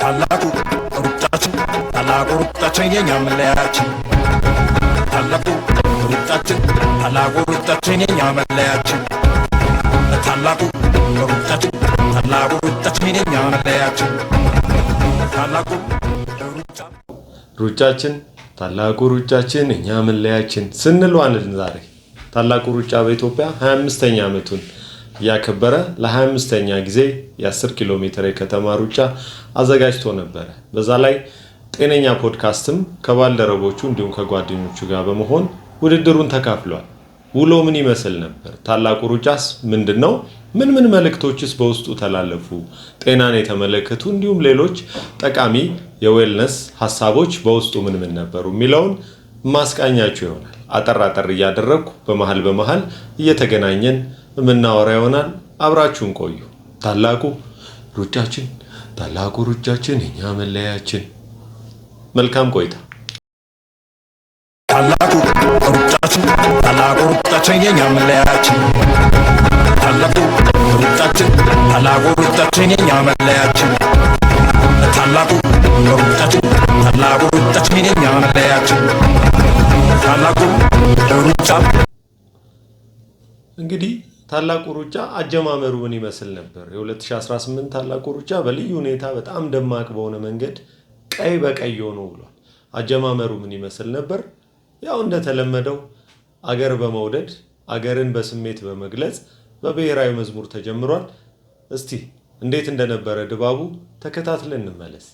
ታላቁ ሩጫችን ታላቁ ሩጫችን የኛ መለያችን ታላቁ ሩጫችን ታላቁ ሩጫችን የኛ መለያችን ታላቁ ሩጫችን ታላቁ ሩጫችን የኛ መለያችን ታላቁ ሩጫችን ታላቁ ሩጫችን እኛ መለያችን ስንልዋልን ዛሬ ታላቁ ሩጫ በኢትዮጵያ 25ኛ ዓመቱን ያከበረ ለ25ኛ ጊዜ የ10 ኪሎ ሜትር የከተማ ሩጫ አዘጋጅቶ ነበር። በዛ ላይ ጤነኛ ፖድካስትም ከባልደረቦቹ እንዲሁም ከጓደኞቹ ጋር በመሆን ውድድሩን ተካፍሏል። ውሎ ምን ይመስል ነበር? ታላቁ ሩጫስ ምንድነው? ምን መልእክቶችስ በውስጡ ተላለፉ? ጤናን የተመለከቱ እንዲሁም ሌሎች ጠቃሚ የዌልነስ ሐሳቦች በውስጡ ምን ነበሩ የሚለውን ማስቃኛችሁ ይሆናል። አጠር እያደረኩ በመሃል እየተገናኘን ምናወራ ይሆናል። አብራችሁን ቆዩ። ታላቁ ሩጫችን እኛ መለያችን። መልካም ቆይታ። ታላቁ ሩጫችን የኛ መለያችን ታላቁ ሩጫችን የኛ መለያችን ታላቁ ሩጫችን የኛ መለያችን ታላቁ ሩጫ። እንግዲህ ታላቁ ሩጫ አጀማመሩ ምን ይመስል ነበር? የ2018 ታላቁ ሩጫ በልዩ ሁኔታ በጣም ደማቅ በሆነ መንገድ ቀይ በቀይ ሆኖ ብሏል። አጀማመሩ ምን ይመስል ነበር? ያው እንደተለመደው አገር በመውደድ አገርን በስሜት በመግለጽ በብሔራዊ መዝሙር ተጀምሯል። እስቲ እንዴት እንደነበረ ድባቡ ተከታትለን እንመለስ።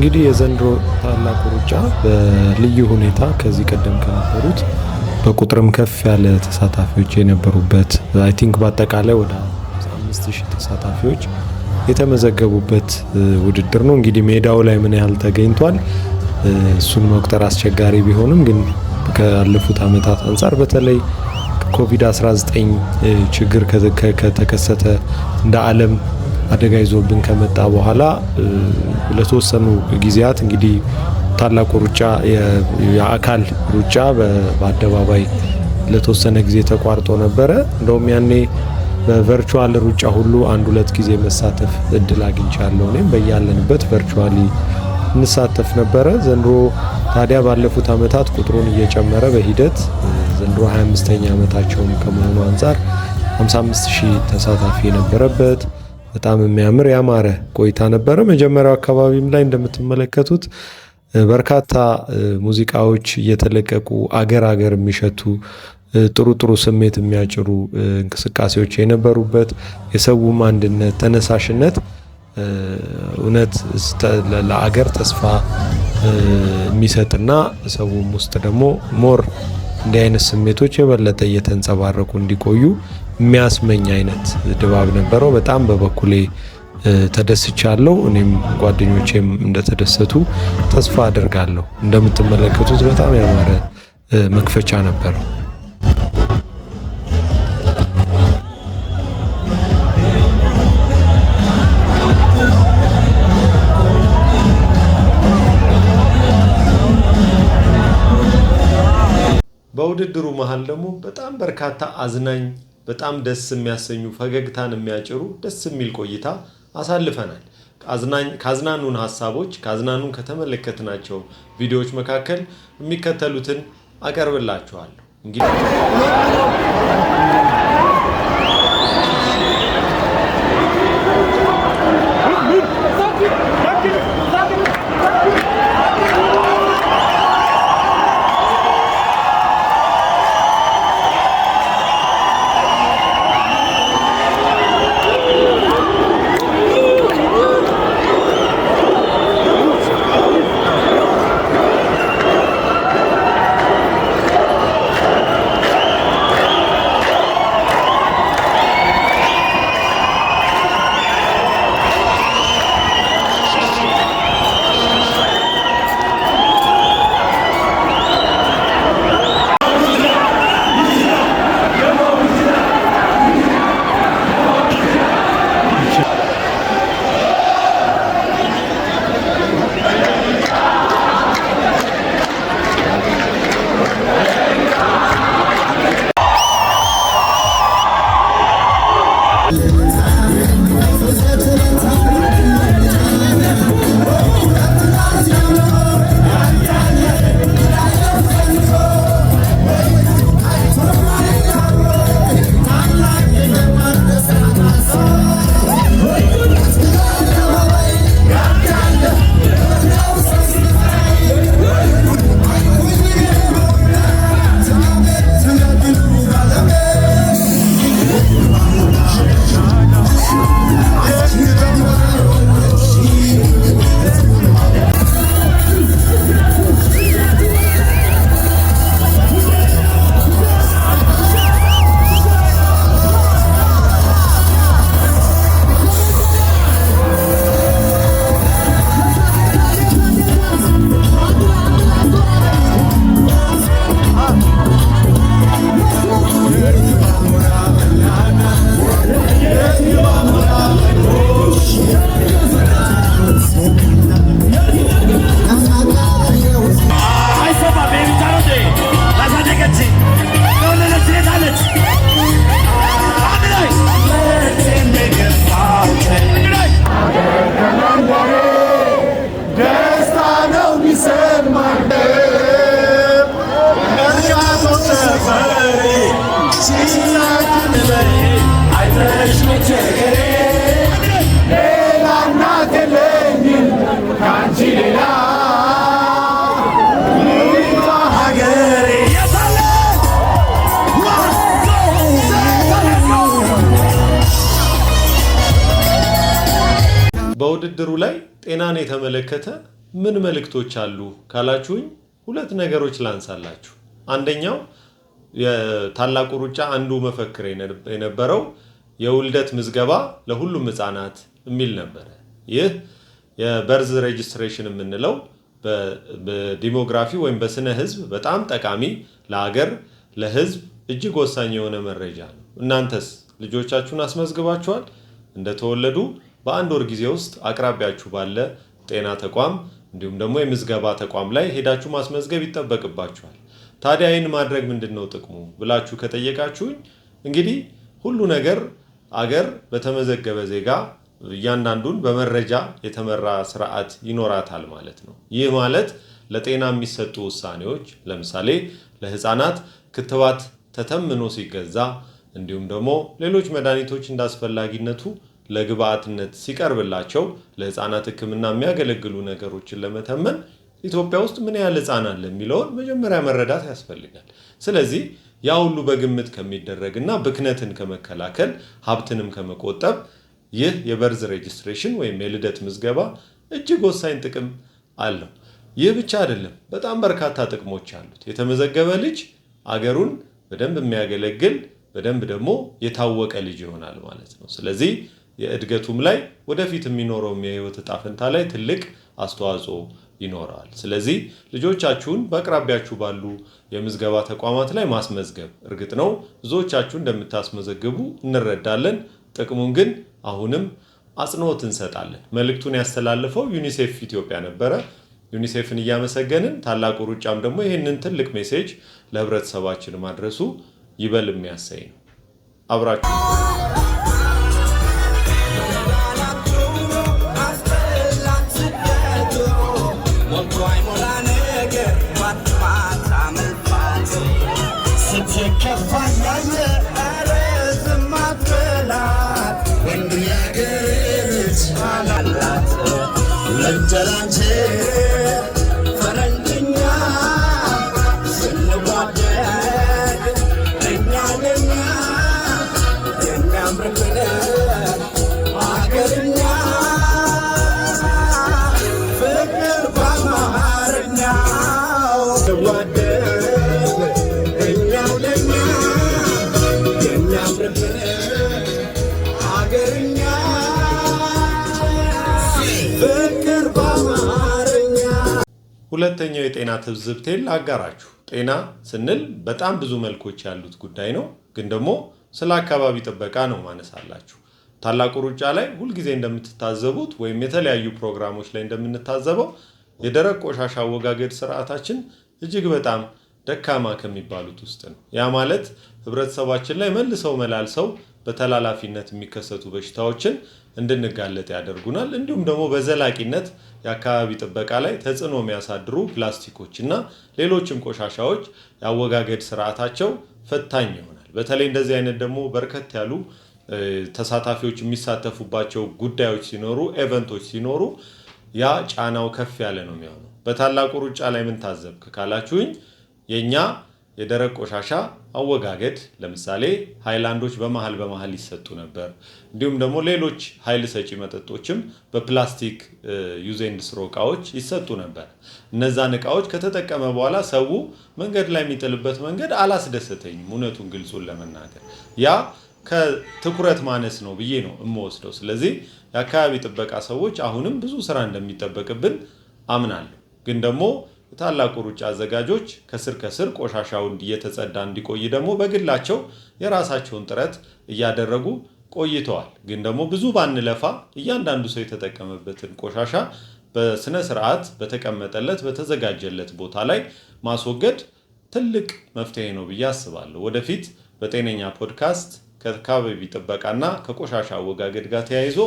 እንግዲህ የዘንድሮ ታላቁ ሩጫ በልዩ ሁኔታ ከዚህ ቀደም ከነበሩት በቁጥርም ከፍ ያለ ተሳታፊዎች የነበሩበት አይ ቲንክ በአጠቃላይ ወደ 5000 ተሳታፊዎች የተመዘገቡበት ውድድር ነው። እንግዲህ ሜዳው ላይ ምን ያህል ተገኝቷል እሱን መቁጠር አስቸጋሪ ቢሆንም ግን ካለፉት ዓመታት አንፃር በተለይ ኮቪድ-19 ችግር ከተከሰተ እንደ ዓለም አደጋ ይዞብን ከመጣ በኋላ ለተወሰኑ ጊዜያት እንግዲህ ታላቁ ሩጫ የአካል ሩጫ በአደባባይ ለተወሰነ ጊዜ ተቋርጦ ነበረ። እንደውም ያኔ በቨርቹዋል ሩጫ ሁሉ አንድ ሁለት ጊዜ መሳተፍ እድል አግኝቻለሁ። እኔም በያለንበት ቨርቹዋሊ እንሳተፍ ነበረ። ዘንድሮ ታዲያ ባለፉት ዓመታት ቁጥሩን እየጨመረ በሂደት ዘንድሮ 25ኛ ዓመታቸውን ከመሆኑ አንፃር 55000 ተሳታፊ የነበረበት በጣም የሚያምር ያማረ ቆይታ ነበረ። መጀመሪያው አካባቢም ላይ እንደምትመለከቱት በርካታ ሙዚቃዎች እየተለቀቁ አገር የሚሸቱ ጥሩ ስሜት የሚያጭሩ እንቅስቃሴዎች የነበሩበት የሰውም አንድነት ተነሳሽነት እውነት ለአገር ተስፋ የሚሰጥና ሰውም ውስጥ ደግሞ ሞር እንዲህ አይነት ስሜቶች የበለጠ እየተንጸባረቁ እንዲቆዩ የሚያስመኝ አይነት ድባብ ነበረው። በጣም በበኩሌ ተደስቻለሁ። እኔም ጓደኞቼም እንደተደሰቱ ተስፋ አደርጋለሁ። እንደምትመለከቱት በጣም ያማረ መክፈቻ ነበር። በውድድሩ መሃል ደግሞ በጣም በርካታ አዝናኝ በጣም ደስ የሚያሰኙ ፈገግታን የሚያጭሩ ደስ የሚል ቆይታ አሳልፈናል። ካዝናኑን ሀሳቦች ካዝናኑን ከተመለከትናቸው ቪዲዮዎች መካከል የሚከተሉትን አቀርብላችኋለሁ። እንግዲህ በውድድሩ ላይ ጤናን የተመለከተ ምን መልእክቶች አሉ ካላችሁኝ ሁለት ነገሮች ላንሳላችሁ። አንደኛው የታላቁ ሩጫ አንዱ መፈክር የነበረው የውልደት ምዝገባ ለሁሉም ህፃናት የሚል ነበር። ይህ የበርዝ ሬጅስትሬሽን የምንለው በዲሞግራፊ ወይም በስነ ህዝብ በጣም ጠቃሚ ለሀገር ለህዝብ እጅግ ወሳኝ የሆነ መረጃ ነው። እናንተስ ልጆቻችሁን አስመዝግባችኋል? እንደተወለዱ በአንድ ወር ጊዜ ውስጥ አቅራቢያችሁ ባለ ጤና ተቋም እንዲሁም ደግሞ የምዝገባ ተቋም ላይ ሄዳችሁ ማስመዝገብ ይጠበቅባችኋል። ታዲያ ይህን ማድረግ ምንድነው ጥቅሙ ብላችሁ ከጠየቃችሁኝ እንግዲህ ሁሉ ነገር አገር በተመዘገበ ዜጋ እያንዳንዱን በመረጃ የተመራ ስርዓት ይኖራታል ማለት ነው። ይህ ማለት ለጤና የሚሰጡ ውሳኔዎች ለምሳሌ ለህፃናት ክትባት ተተምኖ ሲገዛ እንዲሁም ደግሞ ሌሎች መድኃኒቶች እንዳስፈላጊነቱ ለግብአትነት ሲቀርብላቸው ለህፃናት ህክምና የሚያገለግሉ ነገሮችን ለመተመን ኢትዮጵያ ውስጥ ምን ያህል ህፃናት አለ የሚለውን መጀመሪያ መረዳት ያስፈልጋል። ስለዚህ ያ ሁሉ በግምት ከሚደረግና ብክነትን ከመከላከል ሀብትንም ከመቆጠብ ይህ የበርዝ ሬጅስትሬሽን ወይም የልደት ምዝገባ እጅግ ወሳኝ ጥቅም አለው። ይህ ብቻ አይደለም፣ በጣም በርካታ ጥቅሞች አሉት። የተመዘገበ ልጅ አገሩን በደንብ የሚያገለግል በደንብ ደግሞ የታወቀ ልጅ ይሆናል ማለት ነው። ስለዚህ የእድገቱም ላይ ወደፊት የሚኖረው የህይወት ዕጣ ፈንታ ላይ ትልቅ አስተዋጽኦ ይኖራል። ስለዚህ ልጆቻችሁን በአቅራቢያችሁ ባሉ የምዝገባ ተቋማት ላይ ማስመዝገብ እርግጥ ነው ብዙዎቻችሁ እንደምታስመዘግቡ እንረዳለን። ጥቅሙን ግን አሁንም አጽንኦት እንሰጣለን። መልእክቱን ያስተላልፈው ዩኒሴፍ ኢትዮጵያ ነበረ። ዩኒሴፍን እያመሰገንን ታላቁ ሩጫም ደግሞ ይህንን ትልቅ ሜሴጅ ለህብረተሰባችን ማድረሱ ይበል የሚያሳይ ነው። አብራችሁ ሁለተኛው የጤና ትዝብቴን ላጋራችሁ። ጤና ስንል በጣም ብዙ መልኮች ያሉት ጉዳይ ነው፣ ግን ደግሞ ስለ አካባቢ ጥበቃ ነው ማነሳላችሁ። ታላቁ ሩጫ ላይ ሁልጊዜ እንደምትታዘቡት ወይም የተለያዩ ፕሮግራሞች ላይ እንደምንታዘበው የደረቅ ቆሻሻ አወጋገድ ስርዓታችን እጅግ በጣም ደካማ ከሚባሉት ውስጥ ነው። ያ ማለት ህብረተሰባችን ላይ መልሰው መላልሰው በተላላፊነት የሚከሰቱ በሽታዎችን እንድንጋለጥ ያደርጉናል። እንዲሁም ደግሞ በዘላቂነት የአካባቢ ጥበቃ ላይ ተጽዕኖ የሚያሳድሩ ፕላስቲኮች እና ሌሎችም ቆሻሻዎች የአወጋገድ ስርዓታቸው ፈታኝ ይሆናል። በተለይ እንደዚህ አይነት ደግሞ በርከት ያሉ ተሳታፊዎች የሚሳተፉባቸው ጉዳዮች ሲኖሩ፣ ኢቨንቶች ሲኖሩ ያ ጫናው ከፍ ያለ ነው የሚሆነው። በታላቁ ሩጫ ላይ ምን ታዘብክ ካላችሁኝ የኛ የደረቅ ቆሻሻ አወጋገድ ለምሳሌ ሃይላንዶች በመሃል ይሰጡ ነበር። እንዲሁም ደግሞ ሌሎች ኃይል ሰጪ መጠጦችም በፕላስቲክ ዩዝ ኤንድ ስሮ እቃዎች ይሰጡ ነበር። እነዛን እቃዎች ከተጠቀመ በኋላ ሰው መንገድ ላይ የሚጥልበት መንገድ አላስደሰተኝም፣ እውነቱን ግልጹን ለመናገር ያ ከትኩረት ማነስ ነው ብዬ ነው የምወስደው። ስለዚህ የአካባቢ ጥበቃ ሰዎች አሁንም ብዙ ስራ እንደሚጠበቅብን አምናለሁ። ግን ደግሞ ታላቁ ሩጫ አዘጋጆች ከስር ቆሻሻውን እየተጸዳ እንዲቆይ ደግሞ በግላቸው የራሳቸውን ጥረት እያደረጉ ቆይተዋል። ግን ደግሞ ብዙ ባንለፋ እያንዳንዱ ሰው የተጠቀመበትን ቆሻሻ በስነ ስርዓት በተቀመጠለት በተዘጋጀለት ቦታ ላይ ማስወገድ ትልቅ መፍትሄ ነው ብዬ አስባለሁ። ወደፊት በጤነኛ ፖድካስት ከአካባቢ ጥበቃና ከቆሻሻ አወጋገድ ጋር ተያይዞ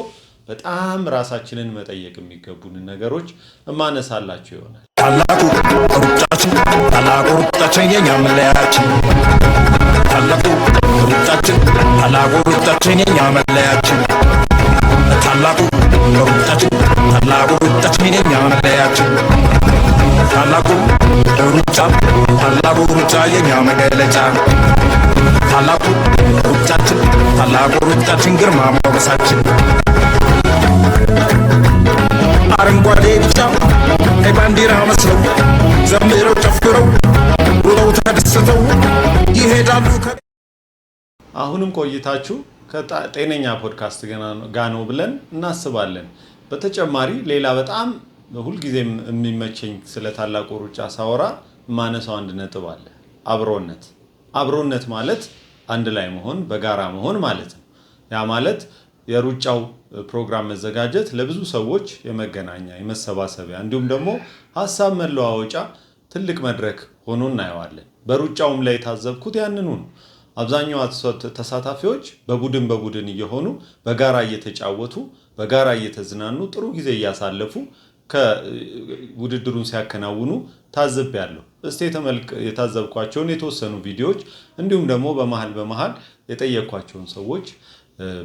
በጣም ራሳችንን መጠየቅ የሚገቡን ነገሮች እማነሳላችሁ ይሆናል። ታላቁ ሩጫችን የኛ መለያችን፣ ታላቁ ሩጫችን የኛ መለያችን፣ ታላቁ ሩጫችን የኛ መለያችን፣ ታላቁ ሩጫ የኛ መገለጫ፣ ታላቁ ሩጫችን ግርማ ሞገሳችን፣ አረንጓዴ ቢጫ ቀይ ባንዲራ መስለው ዘምረው ጨፍረው ሩጠው ተደስተው ይሄዳሉ። አሁንም ቆይታችሁ ከጤነኛ ፖድካስት ጋር ነው ብለን እናስባለን። በተጨማሪ ሌላ በጣም ሁልጊዜም የሚመቸኝ ስለ ታላቁ ሩጫ ሳወራ ማነሳው አንድ ነጥብ አለ። አብሮነት ማለት አንድ ላይ መሆን፣ በጋራ መሆን ማለት ነው። ያ ማለት የሩጫው ፕሮግራም መዘጋጀት ለብዙ ሰዎች የመገናኛ የመሰባሰቢያ እንዲሁም ደግሞ ሐሳብ መለዋወጫ ትልቅ መድረክ ሆኖ እናየዋለን። በሩጫውም ላይ የታዘብኩት ያንኑ ነው። አብዛኛው ተሳታፊዎች በቡድን እየሆኑ በጋራ እየተጫወቱ በጋራ እየተዝናኑ ጥሩ ጊዜ እያሳለፉ ከውድድሩን ሲያከናውኑ ታዝቤያለሁ። እስቲ የታዘብኳቸውን የተወሰኑ ቪዲዮዎች እንዲሁም ደግሞ በመሃል የጠየኳቸውን ሰዎች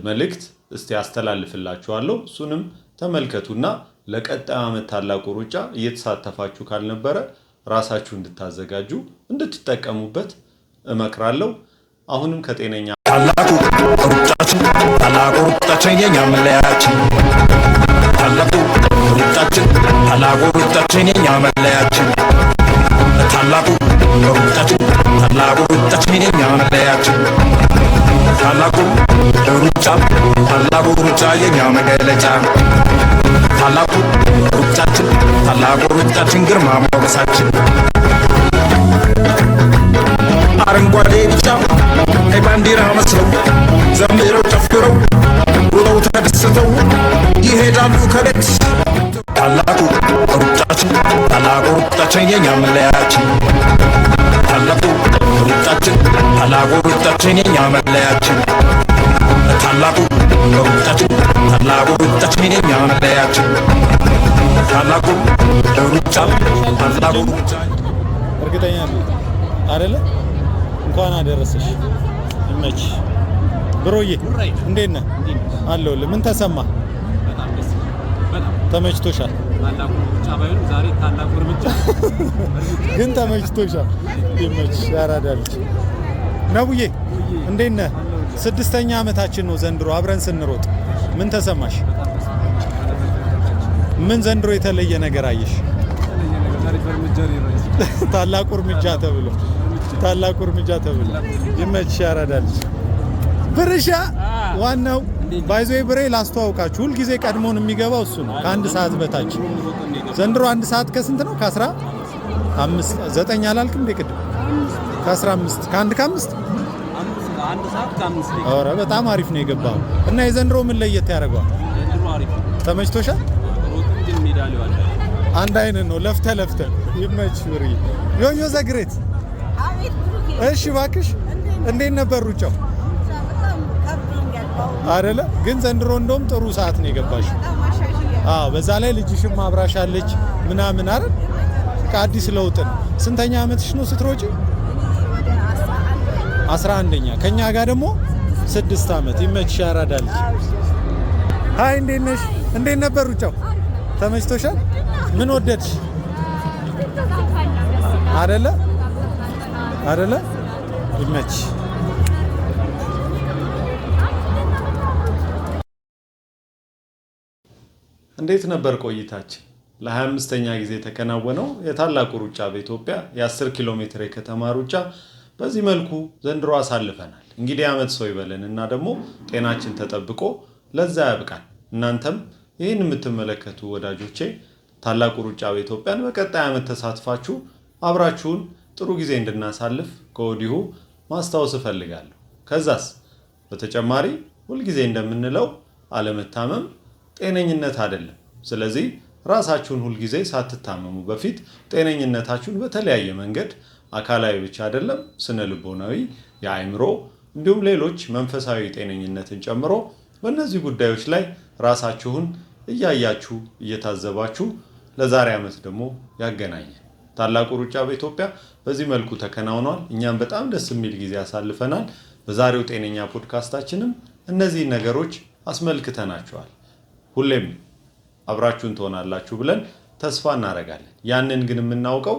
መልእክት እስቲ አስተላልፍላችኋለሁ። እሱንም ተመልከቱና ለቀጣይ ዓመት ታላቁ ሩጫ እየተሳተፋችሁ ካልነበረ ራሳችሁ እንድታዘጋጁ እንድትጠቀሙበት እመክራለሁ። አሁንም ከጤነኛ ታላቁ ሩጫችን የኛ መለያችን ታላቁ ሩጫችን የኛ መለያችን ታላቁ ሩጫችን የኛ መለያችን ታላቁ ሩጫ የኛ መገለጫ ታላቁ ሩጫችን ግርማ ሞገሳችን አረንጓዴ ቢጫ ቀይ ባንዲራ መስለው ዘምረው ጨፍረው ሩጠው ተደስተው ይሄዳሉ ከቤት ታላቁ ሩጫችን የኛ መለያችን ታላቁ ሩጫችን የኛ መለያችን ታላቁ ሩጫችን የኛ መለያችን ታላቁ ሩጫ እርግጠኛ ነኝ አይደለ? እንኳን አደረሰሽ። ይመች ብሮዬ፣ እንዴት ነህ? አለሁልህ። ምን ተሰማ? ተመችቶሻል? ታላቁ ሩጫ ባይሆን ዛሬ ታላቁ እርምጃ ግን ተመችቶሻል? ይመች ያራዳልሽ። ነብዬ እንዴት ነህ? 6ኛ ዓመታችን ነው ዘንድሮ አብረን ስንሮጥ። ምን ተሰማሽ? ምን ዘንድሮ የተለየ ነገር አየሽ? ታላቁ እርምጃ ተብሎ ይመች ያራዳልሽ። ብርሻ ዋናው ባይዞ ብሬ ላስተዋውቃችሁ፣ ሁል ጊዜ ቀድሞን የሚገባው እሱ ነው። ከአንድ ሰዓት በታች ዘንድሮ 1 ሰዓት ከስንት ነው? ከ15 9 አላልክም እንዴ ቅድም? ከ15 ከ1 ከ5 1 ሰዓት ከ5 ኧረ በጣም አሪፍ ነው የገባው። እና የዘንድሮ ምን ለየት ያደርገዋል? ዘንድሮ አሪፍ ተመችቶሻል? ሮጥን ሜዳሊያው አለ አንድ አይነት ነው። ለፍተ ይመች ብሪ። ዮዮ ዘግሬት እሺ እባክሽ እንዴት ነበር ሩጫው? አይደለ ግን ዘንድሮ እንደውም ጥሩ ሰዓት ነው የገባሽ። በዛ ላይ ልጅሽም አብራሻለች ምናምን አይደል? ከአዲስ ለውጥ ነው። ስንተኛ ዓመትሽ ነው ስትሮጪ? 11ኛ። ከኛ ጋር ደግሞ 6 ዓመት። ይመችሽ ያራዳልሽ። ሃይ እንዴት ነሽ? እንዴት ነበር ሩጫው? ተመችቶሻል? ምን ወደድሽ? አይደለ ይመች። እንዴት ነበር ቆይታችን? ለ25ኛ ጊዜ የተከናወነው የታላቁ ሩጫ በኢትዮጵያ የ10 ኪሎ ሜትር የከተማ ሩጫ በዚህ መልኩ ዘንድሮ አሳልፈናል። እንግዲህ ዓመት ሰው ይበለን እና ደግሞ ጤናችን ተጠብቆ ለዛ ያብቃን። እናንተም ይህን የምትመለከቱ ወዳጆቼ ታላቁ ሩጫ በኢትዮጵያን በቀጣይ ዓመት ተሳትፋችሁ አብራችሁን ጥሩ ጊዜ እንድናሳልፍ ከወዲሁ ማስታወስ እፈልጋለሁ። ከዛስ በተጨማሪ ሁልጊዜ እንደምንለው አለመታመም ጤነኝነት አይደለም። ስለዚህ ራሳችሁን ሁልጊዜ ሳትታመሙ በፊት ጤነኝነታችሁን በተለያየ መንገድ አካላዊ ብቻ አይደለም ስነ ልቦናዊ፣ የአእምሮ እንዲሁም ሌሎች መንፈሳዊ ጤነኝነትን ጨምሮ በእነዚህ ጉዳዮች ላይ ራሳችሁን እያያችሁ እየታዘባችሁ ለዛሬ ዓመት ደግሞ ያገናኘን። ታላቁ ሩጫ በኢትዮጵያ በዚህ መልኩ ተከናውኗል። እኛም በጣም ደስ የሚል ጊዜ አሳልፈናል። በዛሬው ጤነኛ ፖድካስታችንም እነዚህ ነገሮች አስመልክተናቸዋል። ሁሌም አብራችሁን ትሆናላችሁ ብለን ተስፋ እናደርጋለን። ያንን ግን የምናውቀው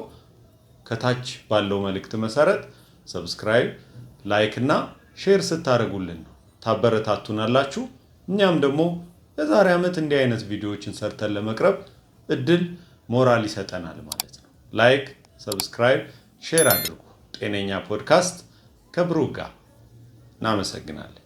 ከታች ባለው መልእክት መሰረት ሰብስክራይብ፣ ላይክ እና ሼር ስታደርጉልን ነው። ታበረታቱናላችሁ። እኛም ደግሞ የዛሬ ዓመት እንዲህ አይነት ቪዲዮዎችን ሰርተን ለመቅረብ እድል ሞራል ይሰጠናል ማለት ነው። ላይክ፣ ሰብስክራይብ፣ ሼር አድርጉ። ጤነኛ ፖድካስት ከብሩክ ጋር እናመሰግናለን።